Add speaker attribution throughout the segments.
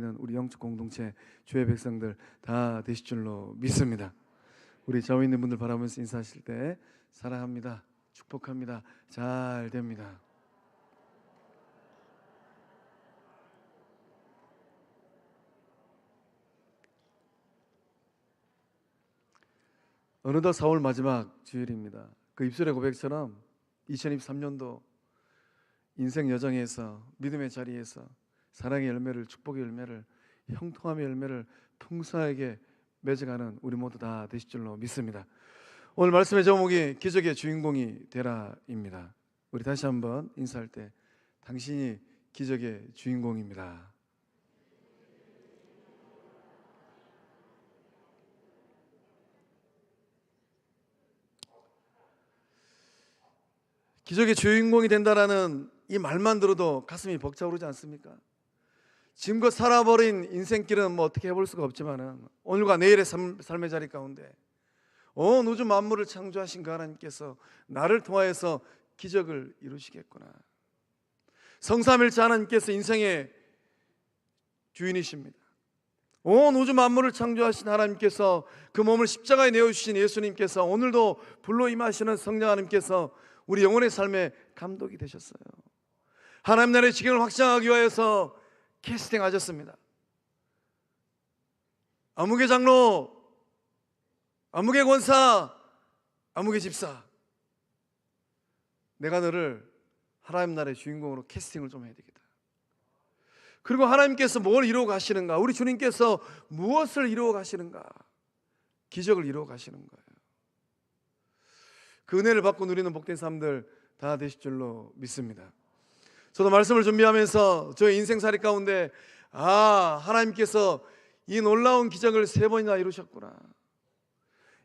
Speaker 1: 있는 우리 영적 공동체 주의 백성들 다 되실 줄로 믿습니다. 우리 좌우에 있는 분들 바라보면서 인사하실 때 사랑합니다, 축복합니다, 잘 됩니다. 어느덧 4월 마지막 주일입니다. 그 입술의 고백처럼 2023년도 인생 여정에서 믿음의 자리에서 사랑의 열매를, 축복의 열매를, 형통함의 열매를 풍성하게 맺어가는 우리 모두 다 되실 줄로 믿습니다. 오늘 말씀의 제목이 기적의 주인공이 되라입니다. 우리 다시 한번 인사할 때 당신이 기적의 주인공입니다. 기적의 주인공이 된다라는 이 말만 들어도 가슴이 벅차오르지 않습니까? 지금껏 살아버린 인생길은 뭐 어떻게 해볼 수가 없지만은 오늘과 내일의 삶의 자리 가운데 온 우주 만물을 창조하신 그 하나님께서 나를 통하여서 기적을 이루시겠구나. 성삼일체 하나님께서 인생의 주인이십니다. 온 우주 만물을 창조하신 하나님께서 그 몸을 십자가에 내어주신 예수님께서 오늘도 불로 임하시는 성령 하나님께서 우리 영혼의 삶에 감독이 되셨어요. 하나님 나라의 지경을 확장하기 위하여서 캐스팅하셨습니다. 아무개 장로, 아무개 권사, 아무개 집사, 내가 너를 하나님 나라의 주인공으로 캐스팅을 좀 해야 되겠다. 그리고 하나님께서 뭘 이루어 가시는가? 우리 주님께서 무엇을 이루어 가시는가? 기적을 이루어 가시는 거예요. 그 은혜를 받고 누리는 복된 사람들 다 되실 줄로 믿습니다. 저도 말씀을 준비하면서 저의 인생살이 가운데 하나님께서 이 놀라운 기적을 3번이나 이루셨구나.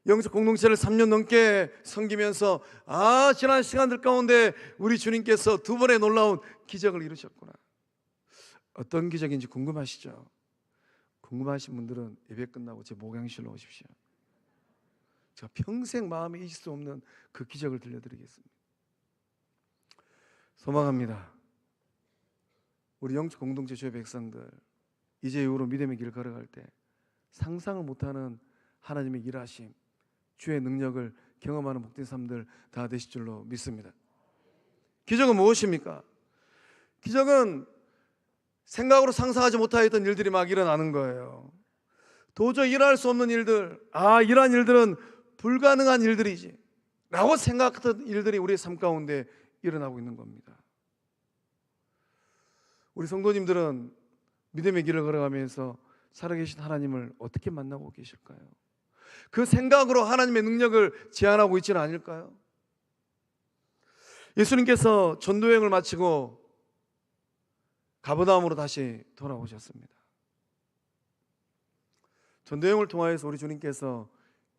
Speaker 1: 영적 공동체를 3년 넘게 섬기면서 지난 시간들 가운데 우리 주님께서 2번의 놀라운 기적을 이루셨구나. 어떤 기적인지 궁금하시죠? 궁금하신 분들은 예배 끝나고 제 목양실로 오십시오. 제가 평생 마음에 잊을 수 없는 그 기적을 들려드리겠습니다. 소망합니다. 우리 영적 공동체 주의 백성들 이제 이후로 믿음의 길을 걸어갈 때 상상을 못하는 하나님의 일하심, 주의 능력을 경험하는 복된 삶들 다 되실 줄로 믿습니다. 기적은 무엇입니까? 기적은 생각으로 상상하지 못하였던 일들이 막 일어나는 거예요. 도저히 일어날 수 없는 일들, 이러한 일들은 불가능한 일들이지 라고 생각했던 일들이 우리의 삶 가운데 일어나고 있는 겁니다. 우리 성도님들은 믿음의 길을 걸어가면서 살아계신 하나님을 어떻게 만나고 계실까요? 그 생각으로 하나님의 능력을 제한하고 있지는 않을까요? 예수님께서 전도여행을 마치고 가버나움으로 다시 돌아오셨습니다. 전도여행을 통하여서 우리 주님께서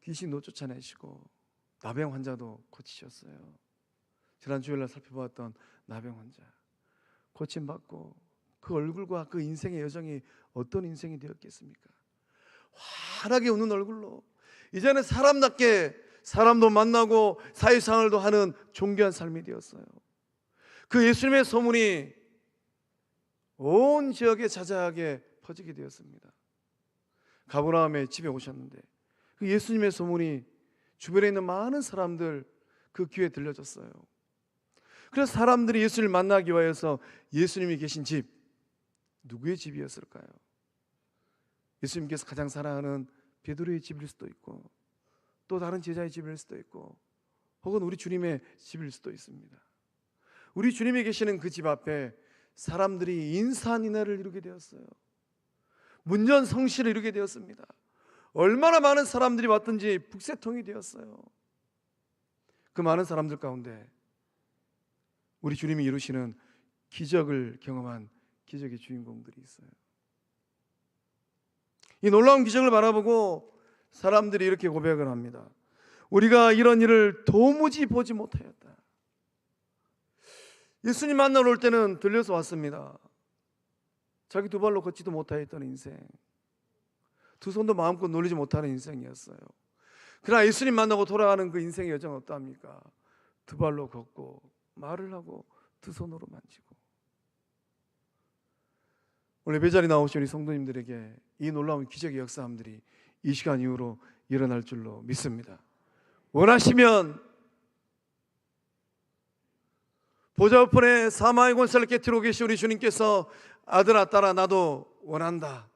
Speaker 1: 귀신도 쫓아내시고 나병 환자도 고치셨어요. 지난 주일날 살펴보았던 나병 환자 고침받고 그 얼굴과 그 인생의 여정이 어떤 인생이 되었겠습니까? 환하게 웃는 얼굴로 이제는 사람답게 사람도 만나고 사회생활도 하는 존귀한 삶이 되었어요. 그 예수님의 소문이 온 지역에 자자하게 퍼지게 되었습니다. 가버나움에 집에 오셨는데 그 예수님의 소문이 주변에 있는 많은 사람들 그 귀에 들려졌어요. 그래서 사람들이 예수님을 만나기 위해서 예수님이 계신 집, 누구의 집이었을까요? 예수님께서 가장 사랑하는 베드로의 집일 수도 있고 또 다른 제자의 집일 수도 있고 혹은 우리 주님의 집일 수도 있습니다. 우리 주님이 계시는 그 집 앞에 사람들이 인산인해를 이루게 되었어요. 문전성시를 이루게 되었습니다. 얼마나 많은 사람들이 왔든지 북새통이 되었어요. 그 많은 사람들 가운데 우리 주님이 이루시는 기적을 경험한 기적의 주인공들이 있어요. 이 놀라운 기적을 바라보고 사람들이 이렇게 고백을 합니다. 우리가 이런 일을 도무지 보지 못하였다. 예수님 만나러 올 때는 들려서 왔습니다. 자기 2발로 걷지도 못하였던 인생, 2손도 마음껏 놀리지 못하는 인생이었어요. 그러나 예수님 만나고 돌아가는 그 인생의 여정은 어떠합니까? 2발로 걷고 말을 하고 2손으로 만지고 오늘 예배자리 나오신 우리 성도님들에게 이 놀라운 기적의 역사함들이 이 시간 이후로 일어날 줄로 믿습니다. 원하시면 보좌 우편에 사망의 권세를 깨뜨리고 계신 우리 주님께서 아들아 딸아 나도 원한다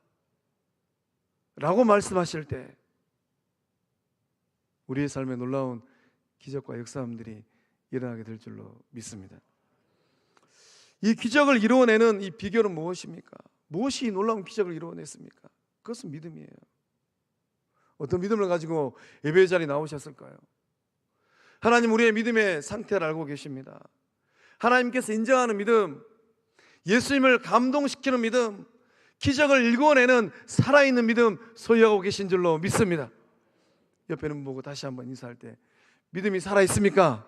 Speaker 1: 라고 말씀하실 때 우리의 삶에 놀라운 기적과 역사함들이 일어나게 될 줄로 믿습니다. 이 기적을 이루어내는 이 비결은 무엇입니까? 무엇이 이 놀라운 기적을 이루어냈습니까? 그것은 믿음이에요. 어떤 믿음을 가지고 예배의 자리에 나오셨을까요? 하나님 우리의 믿음의 상태를 알고 계십니다. 하나님께서 인정하는 믿음, 예수님을 감동시키는 믿음, 기적을 일궈내는 살아있는 믿음 소유하고 계신 줄로 믿습니다. 옆에 는 보고 다시 한번 인사할 때 믿음이 살아있습니까?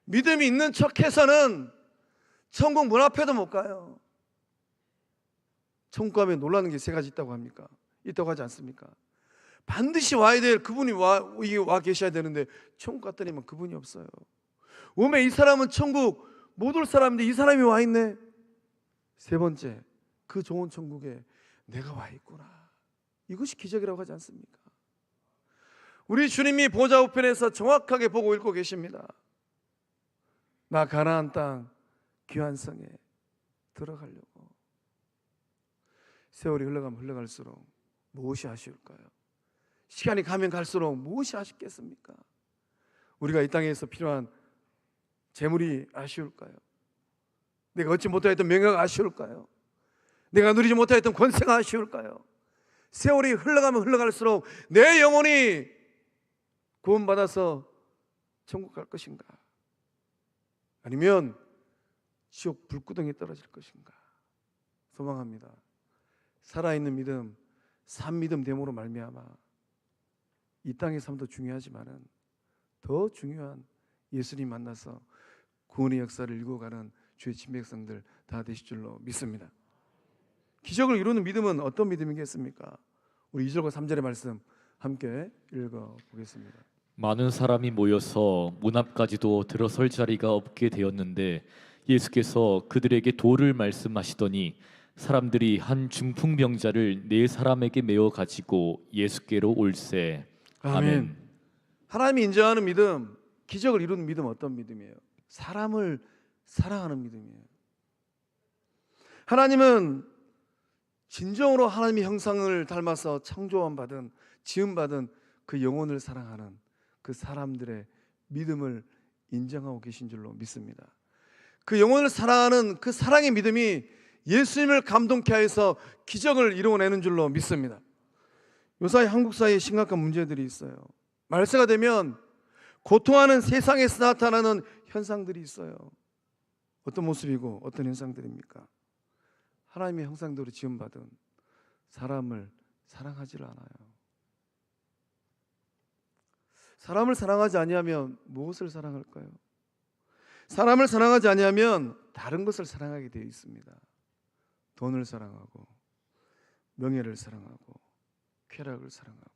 Speaker 1: 믿음이 있는 척해서는 천국 문 앞에도 못 가요. 천국 가면 놀라는 게 세 가지 있다고 합니까? 있다고 하지 않습니까? 반드시 와야 될 그분이 와 계셔야 되는데 천국 갔더니만 그분이 없어요. 오메 이 사람은 천국 못 올 사람인데 이 사람이 와 있네. 세 번째, 그 좋은 천국에 내가 와 있구나. 이것이 기적이라고 하지 않습니까? 우리 주님이 보좌 우편에서 정확하게 보고 읽고 계십니다. 나 가나안 땅 귀한 성에 들어가려고. 세월이 흘러가면 흘러갈수록 무엇이 아쉬울까요? 시간이 가면 갈수록 무엇이 아쉽겠습니까? 우리가 이 땅에서 필요한 재물이 아쉬울까요? 내가 얻지 못하였던 명예가 아쉬울까요? 내가 누리지 못하였던 권세가 아쉬울까요? 세월이 흘러가면 흘러갈수록 내 영혼이 구원받아서 천국 갈 것인가? 아니면 지옥 불구덩이에 떨어질 것인가? 소망합니다. 살아있는 믿음, 산 믿음 됨으로 말미암아 이 땅의 삶도 중요하지만은 더 중요한 예수님 만나서 구원의 역사를 일궈가는 주의 친백성들 다 되실 줄로 믿습니다. 기적을 이루는 믿음은 어떤 믿음이겠습니까? 우리 2절과 3절의 말씀 함께 읽어보겠습니다.
Speaker 2: 많은 사람이 모여서 문 앞까지도 들어설 자리가 없게 되었는데 예수께서 그들에게 도를 말씀하시더니 사람들이 한 중풍병자를 네 사람에게 메어 가지고 예수께로 올세. 아멘.
Speaker 1: 하나님이 인정하는 믿음, 기적을 이루는 믿음 어떤 믿음이에요? 사람을 사랑하는 믿음이에요. 하나님은 진정으로 하나님의 형상을 닮아서 창조받은 지음받은 그 영혼을 사랑하는 그 사람들의 믿음을 인정하고 계신 줄로 믿습니다. 그 영혼을 사랑하는 그 사랑의 믿음이 예수님을 감동케 하여서 기적을 이루어내는 줄로 믿습니다. 요사이 한국 사회에 심각한 문제들이 있어요. 말세가 되면 고통하는 세상에서 나타나는 현상들이 있어요. 어떤 모습이고 어떤 현상들입니까? 하나님의 형상대로 지음받은 사람을 사랑하지를 않아요. 사람을 사랑하지 아니하면 무엇을 사랑할까요? 사람을 사랑하지 아니하면 다른 것을 사랑하게 되어 있습니다. 돈을 사랑하고 명예를 사랑하고 쾌락을 사랑하고.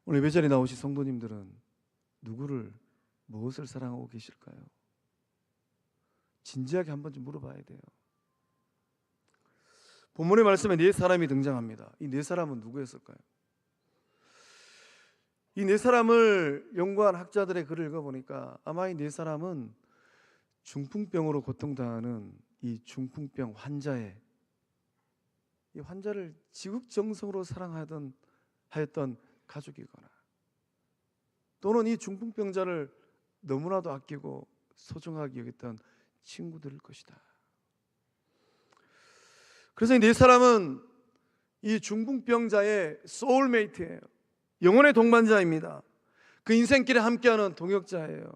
Speaker 1: 오늘 예배자리에 나오신 성도님들은 누구를 무엇을 사랑하고 계실까요? 진지하게 한번 좀 물어봐야 돼요. 본문의 말씀에 네 사람이 등장합니다. 이 네 사람은 누구였을까요? 이 네 사람을 연구한 학자들의 글을 읽어보니까 아마 이 네 사람은 중풍병으로 고통당하는 이 중풍병 환자의 이 환자를 지극정성으로 사랑하였던 가족이거나 또는 이 중풍병자를 너무나도 아끼고 소중하게 여겼던 친구들일 것이다. 그래서 이 네 사람은 이 중풍병자의 소울메이트예요. 영혼의 동반자입니다. 그 인생길에 함께하는 동역자예요.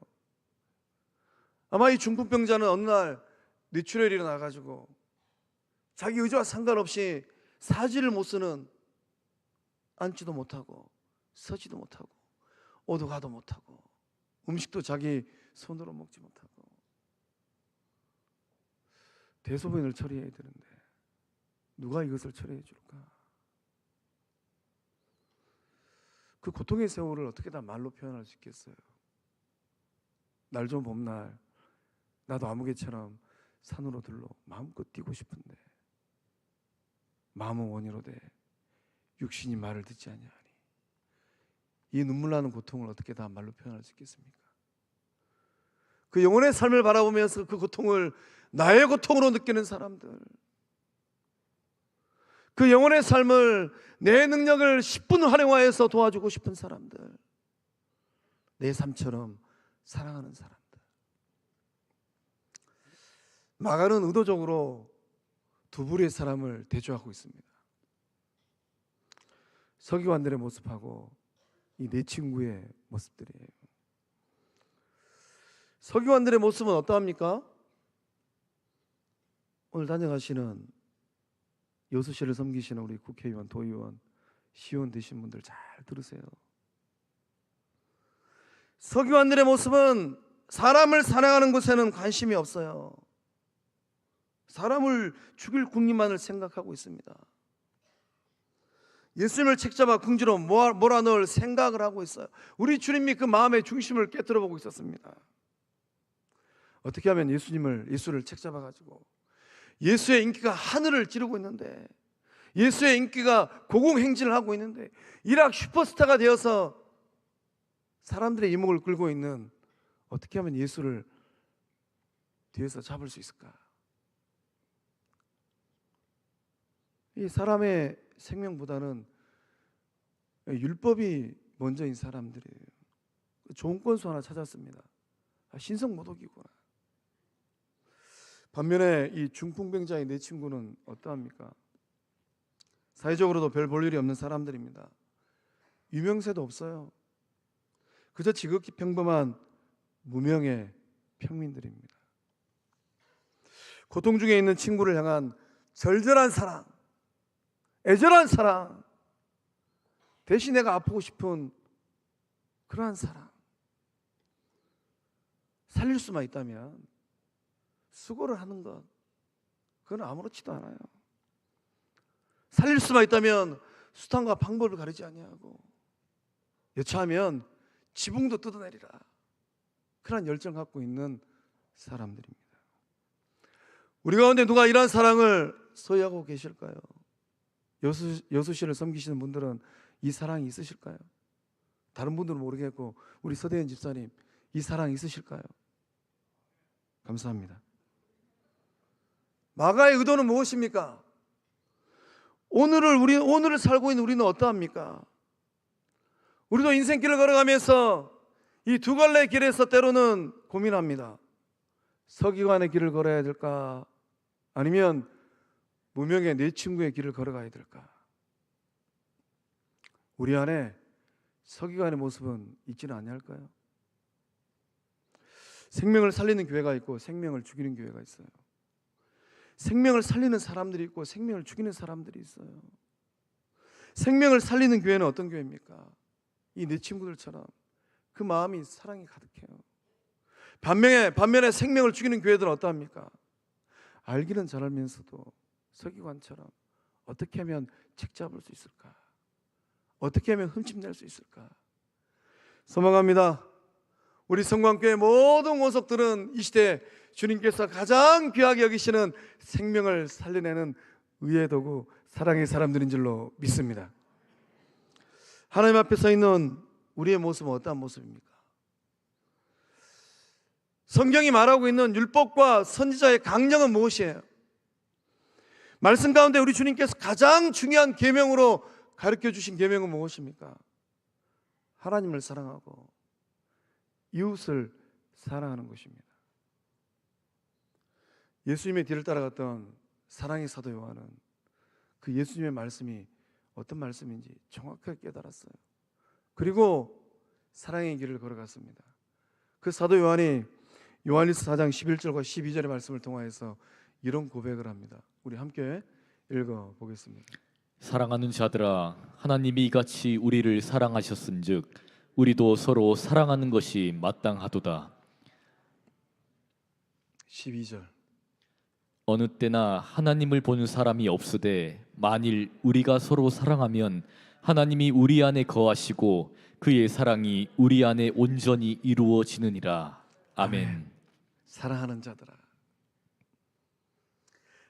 Speaker 1: 아마 이 중풍병자는 어느 날 뇌출혈이 일어나가지고 자기 의지와 상관없이 사지를 못 쓰는, 앉지도 못하고 서지도 못하고 오도 가도 못하고 음식도 자기 손으로 먹지 못하고 대소변을 처리해야 되는데 누가 이것을 처리해 줄까? 그 고통의 세월을 어떻게 다 말로 표현할 수 있겠어요? 날 좀 봄날 나도 아무개처럼 산으로 들러 마음껏 뛰고 싶은데 마음은 원이로 돼 육신이 말을 듣지 아니하니. 이 눈물 나는 고통을 어떻게 다 말로 표현할 수 있겠습니까? 그 영혼의 삶을 바라보면서 그 고통을 나의 고통으로 느끼는 사람들, 그 영혼의 삶을 내 능력을 10분 활용하여서 도와주고 싶은 사람들, 내 삶처럼 사랑하는 사람들. 마가는 의도적으로 두 부류의 사람을 대조하고 있습니다. 서기관들의 모습하고 이 내 친구의 모습들이에요. 서기관들의 모습은 어떠합니까? 오늘 다녀가시는 여수시를 섬기시는 우리 국회의원, 도의원, 시의원 되신 분들 잘 들으세요. 서기관들의 모습은 사람을 사랑하는 것에는 관심이 없어요. 사람을 죽일 궁리만을 생각하고 있습니다. 예수님을 책잡아 궁지로 몰아넣을 생각을 하고 있어요. 우리 주님이 그 마음의 중심을 깨뜨려 보고 있었습니다. 어떻게 하면 예수를 책잡아가지고 예수의 인기가 하늘을 찌르고 있는데, 예수의 인기가 고공행진을 하고 있는데, 이락 슈퍼스타가 되어서 사람들의 이목을 끌고 있는, 어떻게 하면 예수를 뒤에서 잡을 수 있을까? 이 사람의 생명보다는 율법이 먼저인 사람들이에요. 좋은 건수 하나 찾았습니다. 신성모독이구나. 반면에 이 중풍병자의 내 친구는 어떠합니까? 사회적으로도 별 볼 일이 없는 사람들입니다. 유명세도 없어요. 그저 지극히 평범한 무명의 평민들입니다. 고통 중에 있는 친구를 향한 절절한 사랑, 애절한 사랑, 대신 내가 아프고 싶은 그러한 사랑. 살릴 수만 있다면 수고를 하는 것, 그건 아무렇지도 않아요. 살릴 수만 있다면 수단과 방법을 가리지 아니하고 여차하면 지붕도 뜯어내리라, 그런 열정 갖고 있는 사람들입니다. 우리 가운데 누가 이러한 사랑을 소유하고 계실까요? 여수시를 섬기시는 분들은 이 사랑이 있으실까요? 다른 분들은 모르겠고 우리 서대현 집사님, 이 사랑 있으실까요? 감사합니다. 마가의 의도는 무엇입니까? 오늘을 살고 있는 우리는 어떠합니까? 우리도 인생길을 걸어가면서 이 두 갈래의 길에서 때로는 고민합니다. 서기관의 길을 걸어야 될까? 아니면 무명의 내 친구의 길을 걸어가야 될까? 우리 안에 서기관의 모습은 있지는 아니할까요? 생명을 살리는 교회가 있고 생명을 죽이는 교회가 있어요. 생명을 살리는 사람들이 있고 생명을 죽이는 사람들이 있어요. 생명을 살리는 교회는 어떤 교회입니까? 이 내 친구들처럼 그 마음이 사랑이 가득해요. 반면에 생명을 죽이는 교회들은 어떠합니까? 알기는 잘 알면서도 서기관처럼 어떻게 하면 책 잡을 수 있을까? 어떻게 하면 흠집낼 수 있을까? 소망합니다. 우리 성광교회 모든 원석들은 이 시대 주님께서 가장 귀하게 여기시는 생명을 살려내는 의의 도구, 사랑의 사람들인 줄로 믿습니다. 하나님 앞에 서 있는 우리의 모습은 어떠한 모습입니까? 성경이 말하고 있는 율법과 선지자의 강령은 무엇이에요? 말씀 가운데 우리 주님께서 가장 중요한 계명으로 가르쳐 주신 계명은 무엇입니까? 하나님을 사랑하고 이웃을 사랑하는 것입니다. 예수님의 뒤를 따라갔던 사랑의 사도 요한은 그 예수님의 말씀이 어떤 말씀인지 정확하게 깨달았어요. 그리고 사랑의 길을 걸어갔습니다. 그 사도 요한이 요한일서 4장 11절과 12절의 말씀을 통하여서 이런 고백을 합니다. 우리 함께 읽어보겠습니다.
Speaker 2: 사랑하는 자들아, 하나님이 이같이 우리를 사랑하셨은즉 우리도 서로 사랑하는 것이 마땅하도다.
Speaker 1: 12절.
Speaker 2: 어느 때나 하나님을 본 사람이 없으되 만일 우리가 서로 사랑하면 하나님이 우리 안에 거하시고 그의 사랑이 우리 안에 온전히 이루어지느니라. 아멘.
Speaker 1: 사랑하는 자들아,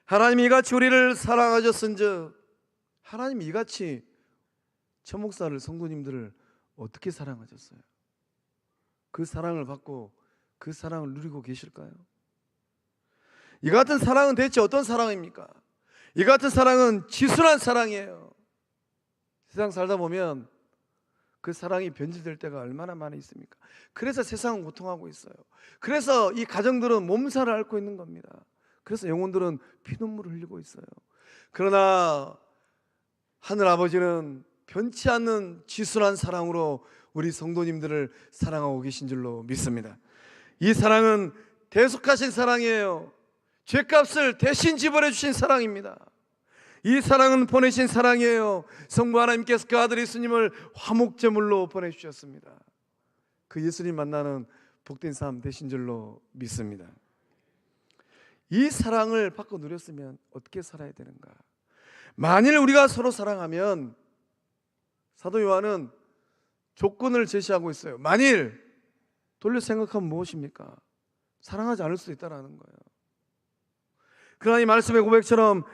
Speaker 1: 하나님이 이같이 우리를 사랑하셨은즉 하나님이 이같이 천 목사를, 성도님들을 어떻게 사랑하셨어요? 그 사랑을 받고 그 사랑을 누리고 계실까요? 이 같은 사랑은 대체 어떤 사랑입니까? 이 같은 사랑은 지순한 사랑이에요. 세상 살다 보면 그 사랑이 변질될 때가 얼마나 많이 있습니까? 그래서 세상은 고통하고 있어요. 그래서 이 가정들은 몸살을 앓고 있는 겁니다. 그래서 영혼들은 피눈물을 흘리고 있어요. 그러나 하늘 아버지는 변치 않는 지순한 사랑으로 우리 성도님들을 사랑하고 계신 줄로 믿습니다. 이 사랑은 대속하신 사랑이에요. 죄값을 대신 지불해 주신 사랑입니다. 이 사랑은 보내신 사랑이에요. 성부 하나님께서 그 아들 예수님을 화목제물로 보내주셨습니다. 그 예수님 만나는 복된 삶 되신 줄로 믿습니다. 이 사랑을 받고 누렸으면 어떻게 살아야 되는가? 만일 우리가 서로 사랑하면, 사도 요한은 조건을 제시하고 있어요. 만일, 돌려 생각하면 무엇입니까? 사랑하지 않을 수 있다는 거예요. 그러나 이 말씀의 고백처럼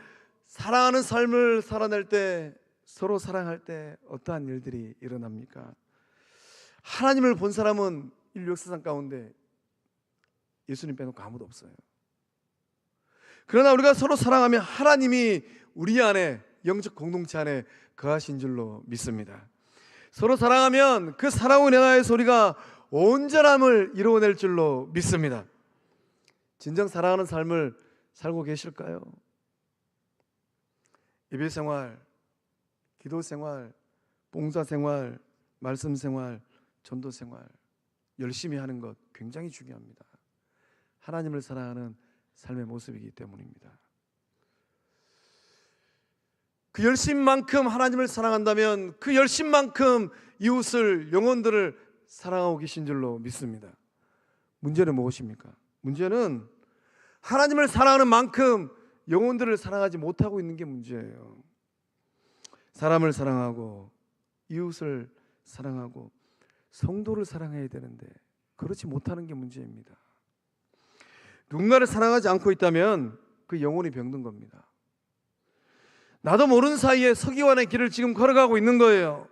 Speaker 1: 사랑하는 삶을 살아낼 때, 서로 사랑할 때 어떠한 일들이 일어납니까? 하나님을 본 사람은 인류 역사상 가운데 예수님 빼놓고 아무도 없어요. 그러나 우리가 서로 사랑하면 하나님이 우리 안에, 영적 공동체 안에 거하신 줄로 믿습니다. 서로 사랑하면 그 사랑으로 인하여서 우리가 온전함을 이루어낼 줄로 믿습니다. 진정 사랑하는 삶을 살고 계실까요? 예배 생활, 기도 생활, 봉사 생활, 말씀 생활, 전도 생활 열심히 하는 것 굉장히 중요합니다. 하나님을 사랑하는 삶의 모습이기 때문입니다. 그 열심만큼 하나님을 사랑한다면 그 열심만큼 이웃을, 영혼들을 사랑하고 계신 줄로 믿습니다. 문제는 무엇입니까? 문제는 하나님을 사랑하는 만큼 영혼들을 사랑하지 못하고 있는 게 문제예요. 사람을 사랑하고 이웃을 사랑하고 성도를 사랑해야 되는데 그렇지 못하는 게 문제입니다. 누군가를 사랑하지 않고 있다면 그 영혼이 병든 겁니다. 나도 모르는 사이에 서기관의 길을 지금 걸어가고 있는 거예요.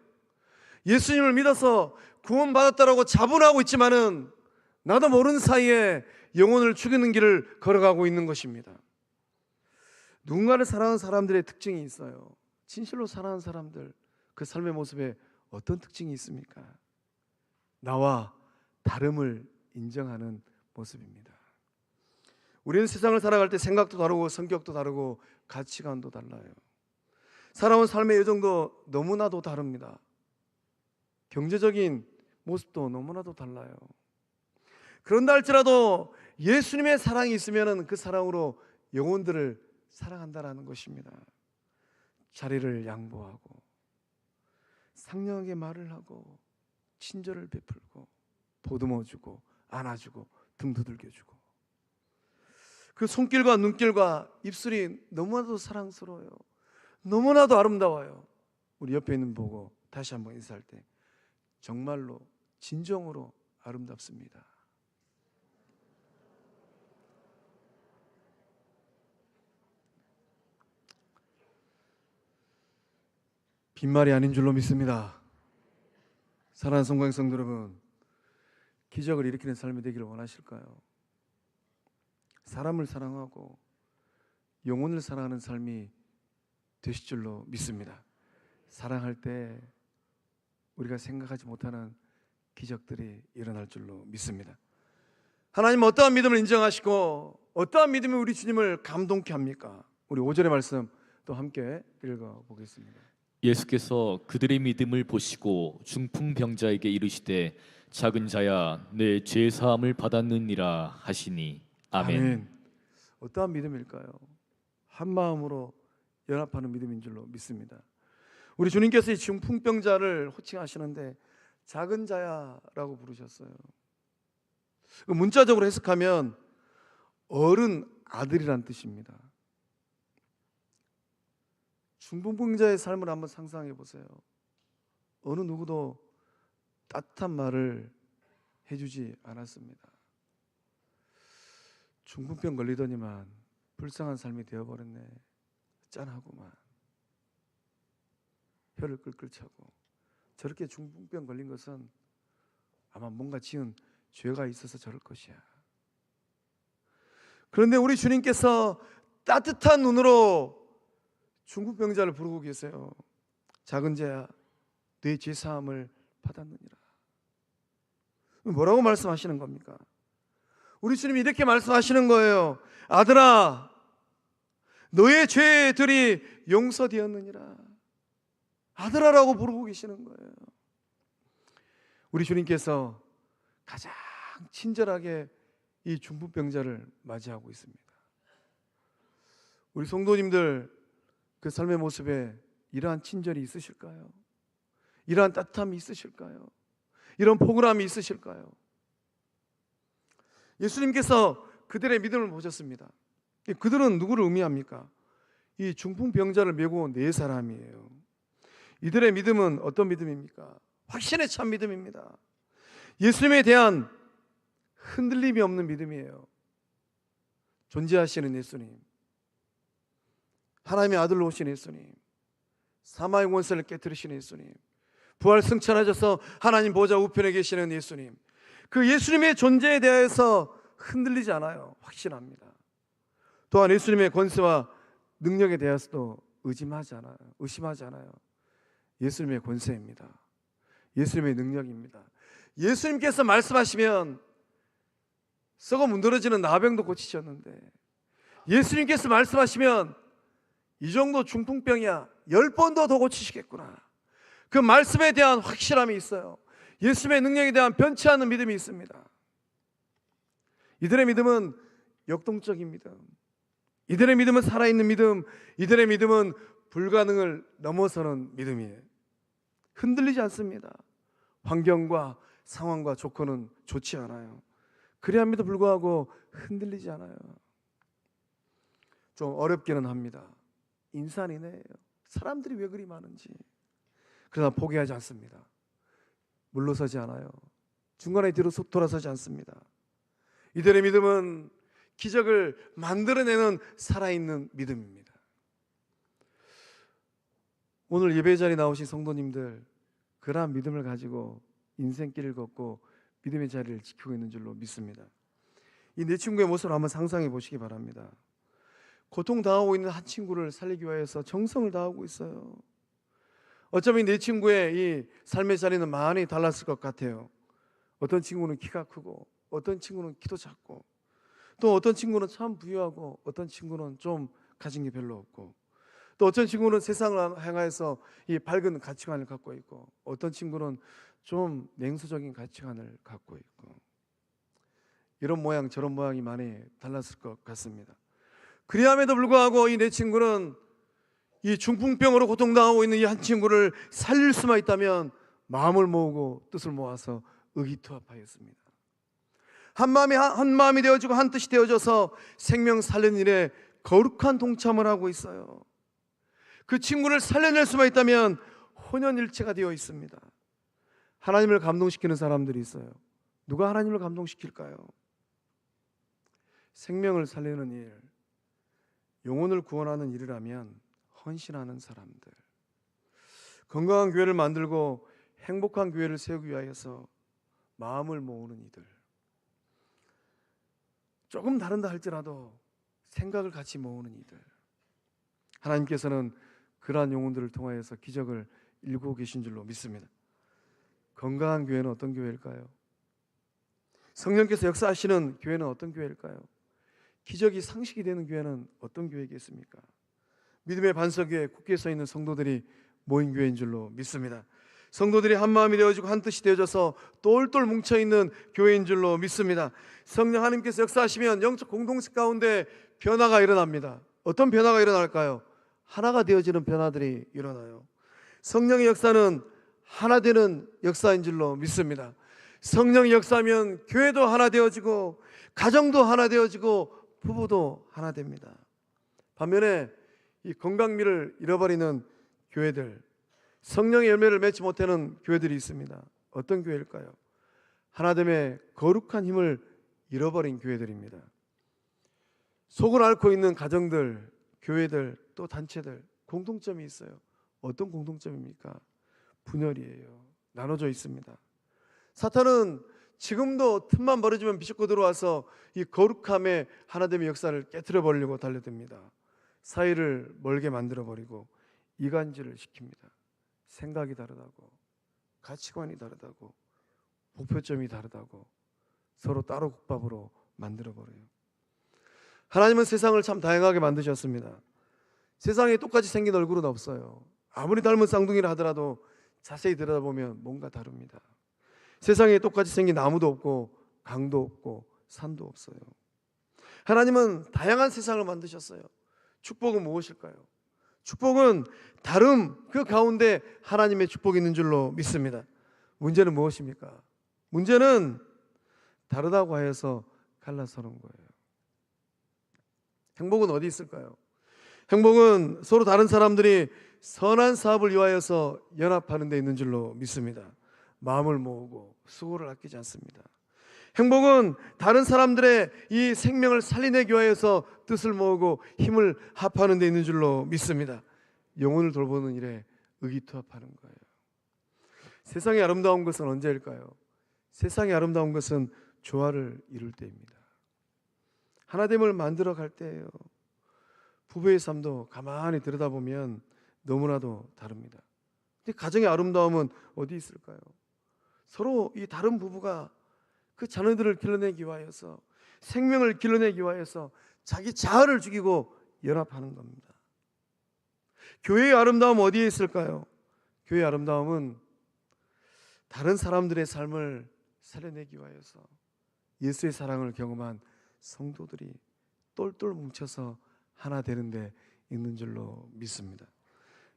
Speaker 1: 예수님을 믿어서 구원받았다라고 자부하고 있지만은 나도 모르는 사이에 영혼을 죽이는 길을 걸어가고 있는 것입니다. 누군가를 사랑하는 사람들의 특징이 있어요. 진실로 사랑하는 사람들, 그 삶의 모습에 어떤 특징이 있습니까? 나와 다름을 인정하는 모습입니다. 우리는 세상을 살아갈 때 생각도 다르고 성격도 다르고 가치관도 달라요. 살아온 삶의 여정도 너무나도 다릅니다. 경제적인 모습도 너무나도 달라요. 그런다 할지라도 예수님의 사랑이 있으면 그 사랑으로 영혼들을 사랑한다라는 것입니다. 자리를 양보하고 상냥하게 말을 하고 친절을 베풀고 보듬어주고 안아주고 등 두들겨주고 그 손길과 눈길과 입술이 너무나도 사랑스러워요. 너무나도 아름다워요. 우리 옆에 있는 보고 다시 한번 인사할 때 정말로 진정으로 아름답습니다. 빈말이 아닌 줄로 믿습니다. 사랑하는 성광 성도 여러분, 기적을 일으키는 삶이 되기를 원하실까요? 사람을 사랑하고 영혼을 사랑하는 삶이 되실 줄로 믿습니다. 사랑할 때 우리가 생각하지 못하는 기적들이 일어날 줄로 믿습니다. 하나님은 어떠한 믿음을 인정하시고 어떠한 믿음이 우리 주님을 감동케 합니까? 우리 5절의 말씀 또 함께 읽어보겠습니다.
Speaker 2: 예수께서 그들의 믿음을 보시고 중풍병자에게 이르시되 작은 자야 내 죄 사함을 받았느니라 하시니 아멘.
Speaker 1: 아멘. 어떠한 믿음일까요? 한 마음으로 연합하는 믿음인 줄로 믿습니다. 우리 주님께서 이 중풍병자를 호칭하시는데 작은 자야라고 부르셨어요. 문자적으로 해석하면 어른 아들이란 뜻입니다. 중풍병자의 삶을 한번 상상해 보세요. 어느 누구도 따뜻한 말을 해주지 않았습니다. 중풍병 걸리더니만 불쌍한 삶이 되어버렸네. 짠하고만 혀를 끌끌 차고. 저렇게 중풍병 걸린 것은 아마 뭔가 지은 죄가 있어서 저럴 것이야. 그런데 우리 주님께서 따뜻한 눈으로 중풍병자를 부르고 계세요. 작은 자야, 네 죄사함을 받았느니라. 뭐라고 말씀하시는 겁니까? 우리 주님이 이렇게 말씀하시는 거예요. 아들아, 너의 죄들이 용서되었느니라. 아들아라고 부르고 계시는 거예요. 우리 주님께서 가장 친절하게 이 중풍병자를 맞이하고 있습니다. 우리 성도님들 그 삶의 모습에 이러한 친절이 있으실까요? 이러한 따뜻함이 있으실까요? 이런 포근함이 있으실까요? 예수님께서 그들의 믿음을 보셨습니다. 그들은 누구를 의미합니까? 이 중풍병자를 메고 온 네 사람이에요. 이들의 믿음은 어떤 믿음입니까? 확신에 찬 믿음입니다. 예수님에 대한 흔들림이 없는 믿음이에요. 존재하시는 예수님, 하나님의 아들로 오신 예수님, 사마의 원수를 깨뜨리시는 예수님, 부활 승천하셔서 하나님 보좌 우편에 계시는 예수님, 그 예수님의 존재에 대해서 흔들리지 않아요. 확신합니다. 또한 예수님의 권세와 능력에 대해서도 의심하지 않아요. 예수님의 권세입니다. 예수님의 능력입니다. 예수님께서 말씀하시면 썩어 문드러지는 나병도 고치셨는데, 예수님께서 말씀하시면 이 정도 중풍병이야 10번도 더 고치시겠구나. 그 말씀에 대한 확실함이 있어요. 예수님의 능력에 대한 변치 않는 믿음이 있습니다. 이들의 믿음은 역동적인 믿음, 이들의 믿음은 살아있는 믿음, 이들의 믿음은 불가능을 넘어서는 믿음이에요. 흔들리지 않습니다. 환경과 상황과 조건은 좋지 않아요. 그래야함에도 불구하고 흔들리지 않아요. 좀 어렵기는 합니다. 인산이네요. 사람들이 왜 그리 많은지. 그러나 포기하지 않습니다. 물러서지 않아요. 중간에 뒤로 돌아서지 않습니다. 이들의 믿음은 기적을 만들어내는 살아있는 믿음입니다. 오늘 예배 자리에 나오신 성도님들, 그러한 믿음을 가지고 인생길을 걷고 믿음의 자리를 지키고 있는 줄로 믿습니다. 이 네 친구의 모습을 한번 상상해 보시기 바랍니다. 고통당하고 있는 한 친구를 살리기 위해서 정성을 다하고 있어요. 어쩌면 네 친구의 이 삶의 자리는 많이 달랐을 것 같아요. 어떤 친구는 키가 크고, 어떤 친구는 키도 작고, 또 어떤 친구는 참 부유하고, 어떤 친구는 좀 가진 게 별로 없고, 또 어떤 친구는 세상을 향해서 이 밝은 가치관을 갖고 있고, 어떤 친구는 좀 냉소적인 가치관을 갖고 있고, 이런 모양 저런 모양이 많이 달랐을 것 같습니다. 그리함에도 불구하고 이 네 친구는 이 중풍병으로 고통당하고 있는 이 한 친구를 살릴 수만 있다면 마음을 모으고 뜻을 모아서 의기투합하였습니다. 한 마음이 되어지고 한 뜻이 되어져서 생명 살리는 일에 거룩한 동참을 하고 있어요. 그 친구를 살려낼 수만 있다면 혼연일체가 되어 있습니다. 하나님을 감동시키는 사람들이 있어요. 누가 하나님을 감동시킬까요? 생명을 살리는 일, 영혼을 구원하는 일이라면 헌신하는 사람들, 건강한 교회를 만들고 행복한 교회를 세우기 위하여서 마음을 모으는 이들, 조금 다른다 할지라도 생각을 같이 모으는 이들, 하나님께서는 그러한 영혼들을 통하여서 기적을 일구고 계신 줄로 믿습니다. 건강한 교회는 어떤 교회일까요? 성령께서 역사하시는 교회는 어떤 교회일까요? 기적이 상식이 되는 교회는 어떤 교회이겠습니까? 믿음의 반석에 굳게 서 있는 성도들이 모인 교회인 줄로 믿습니다. 성도들이 한 마음이 되어지고 한 뜻이 되어져서 똘똘 뭉쳐있는 교회인 줄로 믿습니다. 성령 하나님께서 역사하시면 영적 공동체 가운데 변화가 일어납니다. 어떤 변화가 일어날까요? 하나가 되어지는 변화들이 일어나요. 성령의 역사는 하나 되는 역사인 줄로 믿습니다. 성령이 역사하면 교회도 하나 되어지고, 가정도 하나 되어지고, 부부도 하나 됩니다. 반면에 이 건강미를 잃어버리는 교회들, 성령의 열매를 맺지 못하는 교회들이 있습니다. 어떤 교회일까요? 하나됨의 거룩한 힘을 잃어버린 교회들입니다. 속을 앓고 있는 가정들, 교회들, 또 단체들 공통점이 있어요. 어떤 공통점입니까? 분열이에요. 나눠져 있습니다. 사탄은 지금도 틈만 벌어지면 비집고 들어와서 이 거룩함의 하나됨의 역사를 깨트려 버리려고 달려듭니다. 사이를 멀게 만들어 버리고 이간질을 시킵니다. 생각이 다르다고, 가치관이 다르다고, 목표점이 다르다고 서로 따로 국밥으로 만들어 버려요. 하나님은 세상을 참 다양하게 만드셨습니다. 세상에 똑같이 생긴 얼굴은 없어요. 아무리 닮은 쌍둥이라 하더라도 자세히 들여다보면 뭔가 다릅니다. 세상에 똑같이 생긴 나무도 없고 강도 없고 산도 없어요. 하나님은 다양한 세상을 만드셨어요. 축복은 무엇일까요? 축복은 다름 그 가운데 하나님의 축복이 있는 줄로 믿습니다. 문제는 무엇입니까? 문제는 다르다고 하여서 갈라서는 거예요. 행복은 어디 있을까요? 행복은 서로 다른 사람들이 선한 사업을 위하여서 연합하는 데 있는 줄로 믿습니다. 마음을 모으고 수고를 아끼지 않습니다. 행복은 다른 사람들의 이 생명을 살리내기 위하여서 뜻을 모으고 힘을 합하는 데 있는 줄로 믿습니다. 영혼을 돌보는 일에 의기투합하는 거예요. 세상의 아름다운 것은 언제일까요? 세상의 아름다운 것은 조화를 이룰 때입니다. 하나됨을 만들어 갈 때예요. 부부의 삶도 가만히 들여다보면 너무나도 다릅니다. 근데 가정의 아름다움은 어디 있을까요? 서로 이 다른 부부가 그 자녀들을 길러내기 위하여서 생명을 길러내기 위하여서 자기 자아를 죽이고 연합하는 겁니다. 교회의 아름다움은 어디에 있을까요? 교회의 아름다움은 다른 사람들의 삶을 살려내기 위하여서 예수의 사랑을 경험한 성도들이 똘똘 뭉쳐서 하나 되는 데 있는 줄로 믿습니다.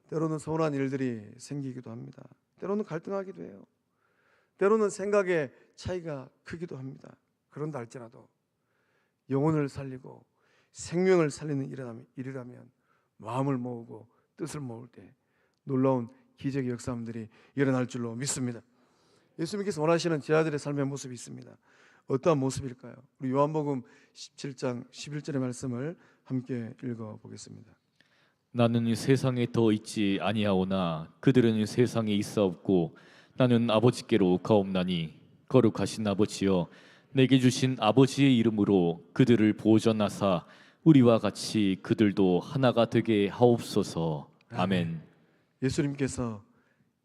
Speaker 1: 때로는 서운한 일들이 생기기도 합니다. 때로는 갈등하기도 해요. 때로는 생각의 차이가 크기도 합니다. 그런다 할지라도 영혼을 살리고 생명을 살리는 일이라면 마음을 모으고 뜻을 모을 때 놀라운 기적의 역사들이 일어날 줄로 믿습니다. 예수님께서 원하시는 제자들의 삶의 모습이 있습니다. 어떠한 모습일까요? 우리 요한복음 17장 11절의 말씀을 함께 읽어보겠습니다.
Speaker 2: 나는 세상에 더 있지 아니하오나 그들은 세상에 있사옵고 나는 아버지께로 가옵나니 거룩하신 아버지여 내게 주신 아버지의 이름으로 그들을 보존하사 우리와 같이 그들도 하나가 되게 하옵소서. 아멘.
Speaker 1: 예수님께서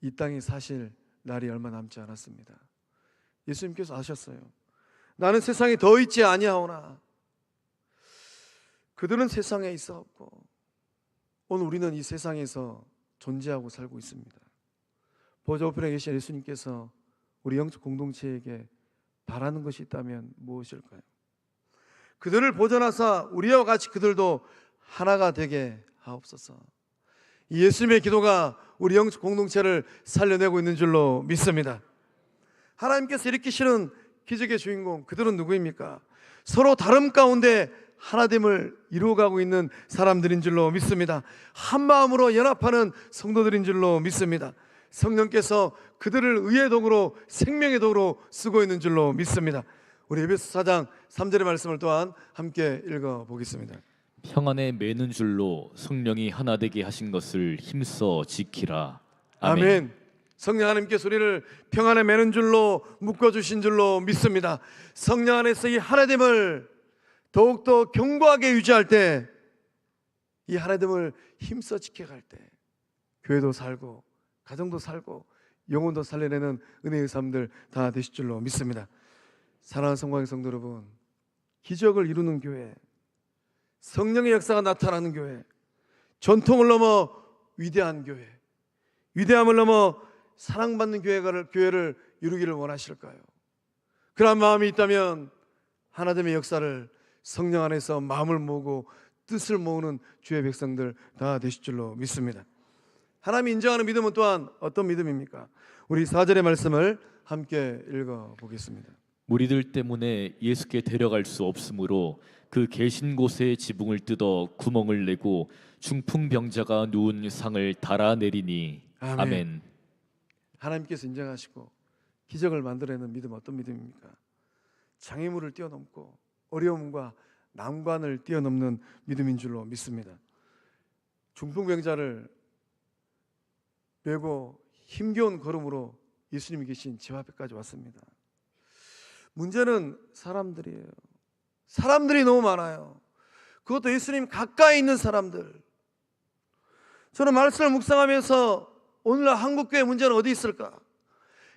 Speaker 1: 이 땅에 사실 날이 얼마 남지 않았습니다. 예수님께서 아셨어요. 나는 세상에 더 있지 아니하오나 그들은 세상에 있사옵고 오늘 우리는 이 세상에서 존재하고 살고 있습니다. 보좌 우편에 계신 예수님께서 우리 영적 공동체에게 바라는 것이 있다면 무엇일까요? 그들을 보존하사 우리와 같이 그들도 하나가 되게 하옵소서. 이 예수님의 기도가 우리 영적 공동체를 살려내고 있는 줄로 믿습니다. 하나님께서 일으키시는 기적의 주인공 그들은 누구입니까? 서로 다름 가운데 하나됨을 이루어가고 있는 사람들인 줄로 믿습니다. 한 마음으로 연합하는 성도들인 줄로 믿습니다. 성령께서 그들을 의의 도구로 생명의 도구로 쓰고 있는 줄로 믿습니다. 우리 에베소 4장 3절의 말씀을 또한 함께 읽어보겠습니다.
Speaker 2: 평안에 매는 줄로 성령이 하나 되게 하신 것을 힘써 지키라. 아멘.
Speaker 1: 아멘. 성령 하나님께서 우리를 평안에 매는 줄로 묶어주신 줄로 믿습니다. 성령 안에서 이 하나됨을 더욱더 견고하게 유지할 때, 이 하나됨을 힘써 지켜갈 때 교회도 살고 가정도 살고 영혼도 살려내는 은혜의 삶들 다 되실 줄로 믿습니다. 사랑하는 성광의 성도 여러분, 기적을 이루는 교회, 성령의 역사가 나타나는 교회, 전통을 넘어 위대한 교회, 위대함을 넘어 사랑받는 교회를 이루기를 원하실까요? 그런 마음이 있다면 하나됨의 역사를 성령 안에서 마음을 모으고 뜻을 모으는 주의 백성들 다 되실 줄로 믿습니다. 하나님이 인정하는 믿음은 또한 어떤 믿음입니까? 우리 4절의 말씀을 함께 읽어보겠습니다.
Speaker 2: 무리들 때문에 예수께 데려갈 수 없으므로 그 계신 곳에 지붕을 뜯어 구멍을 내고 중풍병자가 누운 상을 달아내리니. 아멘.
Speaker 1: 하나님께서 인정하시고 기적을 만들어내는 믿음, 어떤 믿음입니까? 장애물을 뛰어넘고 어려움과 난관을 뛰어넘는 믿음인 줄로 믿습니다. 중풍병자를 메고 힘겨운 걸음으로 예수님이 계신 집 앞에까지 왔습니다. 문제는 사람들이에요. 사람들이 너무 많아요. 그것도 예수님 가까이 있는 사람들. 저는 말씀을 묵상하면서 오늘날 한국교회 문제는 어디 있을까?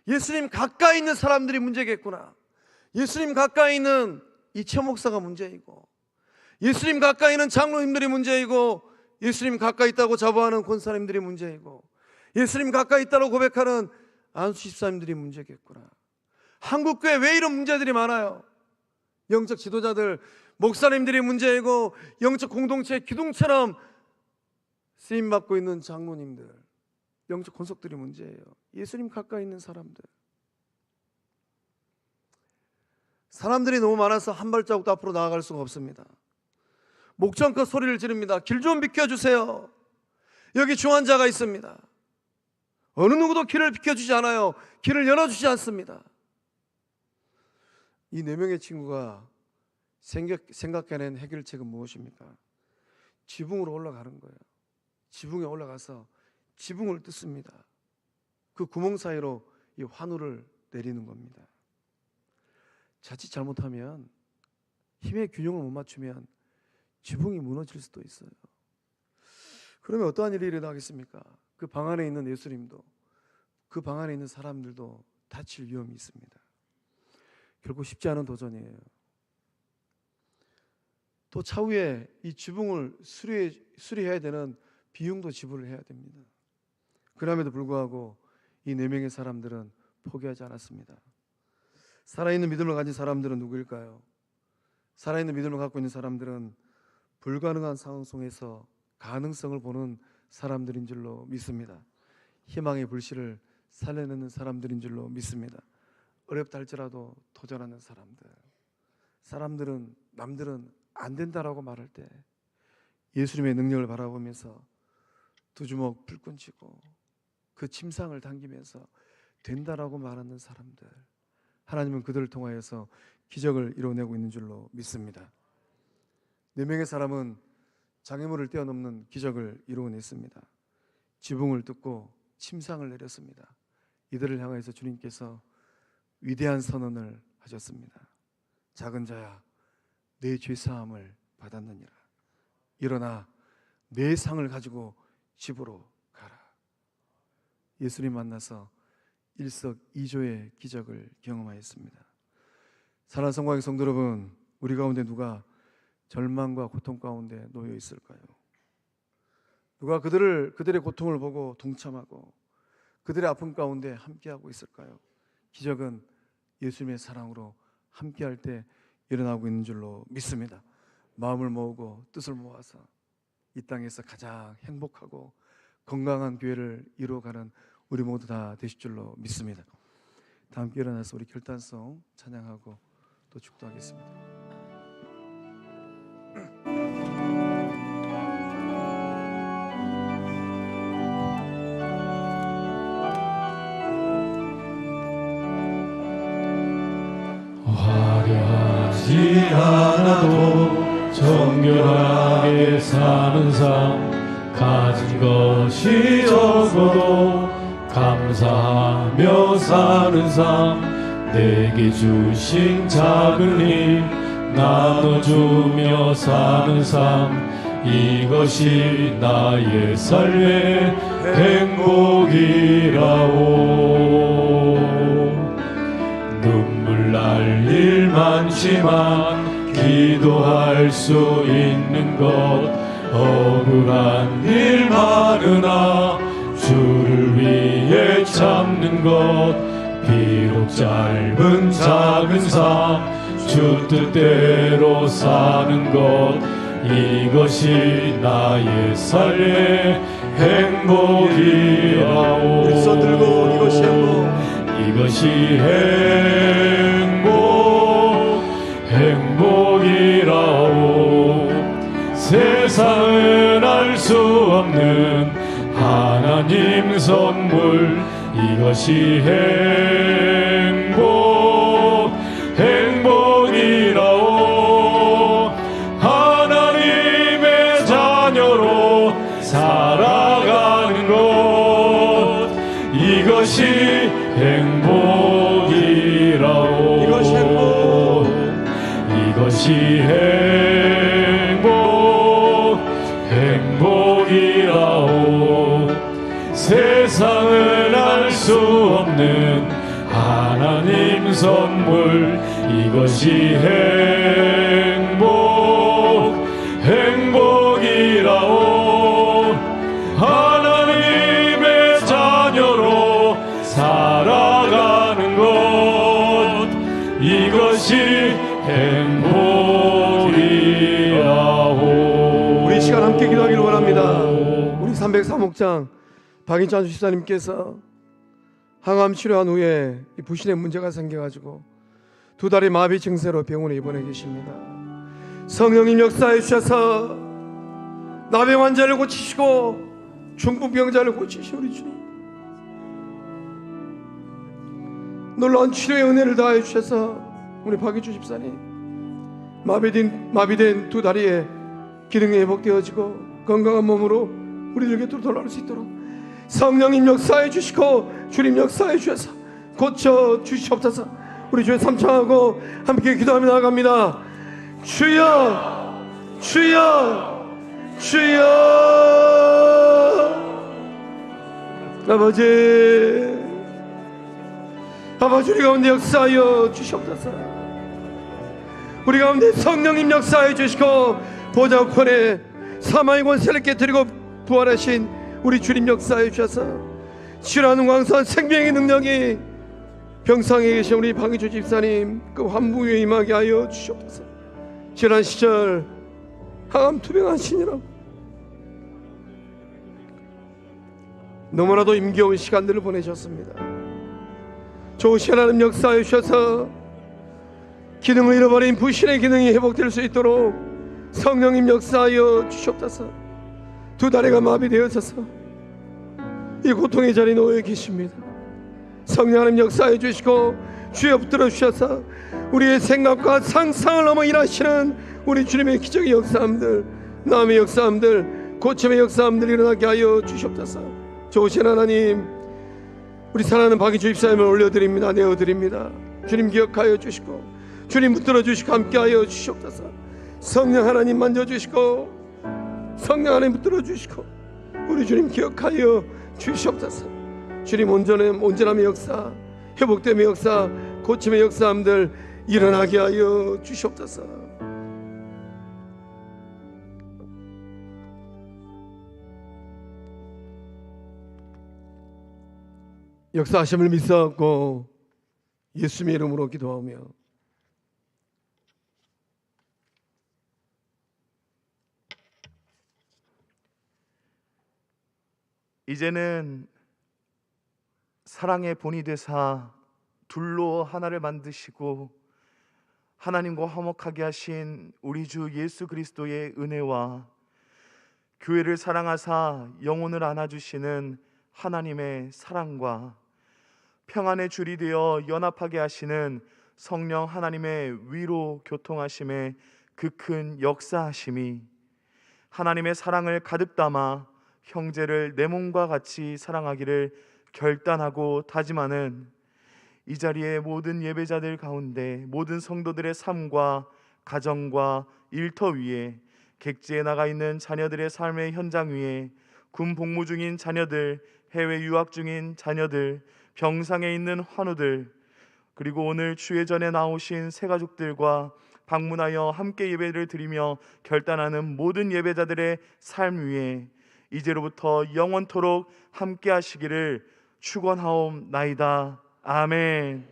Speaker 1: 예수님 가까이 있는 사람들이 문제겠구나. 예수님 가까이 있는 이채 목사가 문제이고, 예수님 가까이 있는 장로님들이 문제이고, 예수님 가까이 있다고 자부하는 권사님들이 문제이고, 예수님 가까이 있다고 고백하는 안수 집사님들이 문제겠구나. 한국교회 왜 이런 문제들이 많아요? 영적 지도자들, 목사님들이 문제이고, 영적 공동체 기둥처럼 쓰임받고 있는 장로님들, 영적 권속들이 문제예요. 예수님 가까이 있는 사람들. 사람들이 너무 많아서 한 발자국도 앞으로 나아갈 수가 없습니다. 목청껏 소리를 지릅니다. 길 좀 비켜주세요. 여기 중환자가 있습니다. 어느 누구도 길을 비켜주지 않아요. 길을 열어주지 않습니다. 이 4명의 친구가 생각해낸 해결책은 무엇입니까? 지붕으로 올라가는 거예요. 지붕에 올라가서 지붕을 뜯습니다. 그 구멍 사이로 이 환우를 내리는 겁니다. 자칫 잘못하면, 힘의 균형을 못 맞추면 지붕이 무너질 수도 있어요. 그러면 어떠한 일이 일어나겠습니까? 그 방 안에 있는 예수님도, 그 방 안에 있는 사람들도 다칠 위험이 있습니다. 결국 쉽지 않은 도전이에요. 또 차후에 이 지붕을 수리해야 되는 비용도 지불을 해야 됩니다. 그럼에도 불구하고 이 4명의 사람들은 포기하지 않았습니다. 살아있는 믿음을 가진 사람들은 누구일까요? 살아있는 믿음을 갖고 있는 사람들은 불가능한 상황 속에서 가능성을 보는 사람들인 줄로 믿습니다. 희망의 불씨를 살려내는 사람들인 줄로 믿습니다. 어렵다 할지라도 도전하는 사람들. 사람들은, 남들은 안 된다라고 말할 때 예수님의 능력을 바라보면서 두 주먹 불끈 쥐고 그 침상을 당기면서 된다라고 말하는 사람들, 하나님은 그들을 통하여서 기적을 이루어내고 있는 줄로 믿습니다. 4명의 사람은 장애물을 뛰어넘는 기적을 이루어냈습니다. 지붕을 뜯고 침상을 내렸습니다. 이들을 향하여서 주님께서 위대한 선언을 하셨습니다. 작은 자야, 내 죄사함을 받았느니라. 일어나 내 상을 가지고 집으로 가라. 예수님 만나서 일석이조의 기적을 경험하였습니다. 사랑하는 성광의 성도 여러분, 우리 가운데 누가 절망과 고통 가운데 놓여 있을까요? 누가 그들의 고통을 보고 동참하고 그들의 아픔 가운데 함께하고 있을까요? 기적은 예수님의 사랑으로 함께할 때 일어나고 있는 줄로 믿습니다. 마음을 모으고 뜻을 모아서 이 땅에서 가장 행복하고 건강한 교회를 이루어가는 우리 모두 다 되실 줄로 믿습니다. 다 함께 일어나서 우리 결단성 찬양하고 또 축도하겠습니다.
Speaker 2: 화려하지 않아도 정결하게 사는 삶, 가진 것이 적어도 감사하며 사는 삶, 내게 주신 작은 힘 나눠주며 사는 삶, 이것이 나의 삶의 행복이라오. 눈물 날 일 많지만 기도할 수 있는 것, 억울한 일 많으나 주를 위해 참는 것, 비록 짧은 작은 삶 주 뜻대로 사는 것, 이것이 나의 삶의 행복이라오.
Speaker 1: 일손 들고 이것이 행복,
Speaker 2: 이것이 행복이라오. 세상은 알 수 없는 하나님 섭 이것이 행복이라오. 하나님의 자녀로 살아가는 것, 이것이 행복이라오. 이것이 행복이라오. 세상을 알 수 없는 하나님 선물, 이것이 행복이라오. 하나님의 자녀로 살아가는 것, 이것이 행복이라오.
Speaker 1: 우리 시간 함께 기도하기를 원합니다. 우리 303목장 박인찬 주시사님께서 항암 치료한 후에 이 부신의 문제가 생겨가지고 2달의 마비 증세로 병원에 입원해 계십니다. 성령님 역사해 주셔서 나병 환자를 고치시고 중풍병자를 고치시오. 우리 주님 놀라운 치료의 은혜를 다해 주셔서 우리 박인주 집사님 마비된 2다리에 기능이 회복되어지고 건강한 몸으로 우리들 곁으로 돌아올 수 있도록 성령님 역사해 주시고 주님 역사해 주셔서 고쳐 주시옵소서. 우리 주의 삼창하고 함께 기도하며 나아갑니다. 주여 주여 주여. 아버지 우리 가운데 역사하여 주시옵소서. 우리 가운데 성령님 역사해 주시고 보좌 우편에 사망의 권세를 깨뜨리고 부활하신 우리 주님 역사해 주셔서 치료하는 광선 생명의 능력이 병상에 계신 우리 박인주 집사님 그 환부 위에 임하게 하여 주시옵소서. 지난 시절 항암 투병하시느라 너무나도 힘겨운 시간들을 보내셨습니다. 좋으신 하나님 역사해 주셔서 기능을 잃어버린 부신의 기능이 회복될 수 있도록 성령님 역사하여 주시옵소서. 2다리가 마비되어져서 이 고통의 자리에 놓여 계십니다. 성령 하나님 역사해 주시고 주여 붙들어 주셔서 우리의 생각과 상상을 넘어 일하시는 우리 주님의 기적의 역사함들, 남의 역사함들, 고침의 역사함들 일어나게 하여 주시옵소서. 좋으신 하나님, 우리 사랑하는 박인주 집사님을 올려드립니다. 내어드립니다. 주님 기억하여 주시고 주님 붙들어 주시고 함께하여 주시옵소서. 성령 하나님 만져주시고 성령 하나님 붙들어 주시고 우리 주님 기억하여 주시옵소서. 주님 온전함의 역사, 회복됨의 역사, 고침의 역사함들 일어나게 하여 주시옵소서. 역사하심을 믿사옵고 예수님의 이름으로 기도하며
Speaker 3: 이제는 사랑의 본이 되사 둘로 하나를 만드시고 하나님과 화목하게 하신 우리 주 예수 그리스도의 은혜와 교회를 사랑하사 영혼을 안아주시는 하나님의 사랑과 평안의 줄이 되어 연합하게 하시는 성령 하나님의 위로 교통하심의 그 큰 역사하심이 하나님의 사랑을 가득 담아 형제를 내 몸과 같이 사랑하기를 결단하고 다짐하는 이 자리의 모든 예배자들 가운데 모든 성도들의 삶과 가정과 일터 위에 객지에 나가 있는 자녀들의 삶의 현장 위에 군 복무 중인 자녀들, 해외 유학 중인 자녀들, 병상에 있는 환우들, 그리고 오늘 주회전에 나오신 새가족들과 방문하여 함께 예배를 드리며 결단하는 모든 예배자들의 삶 위에 이제로부터 영원토록 함께 하시기를 축원하옵나이다. 아멘.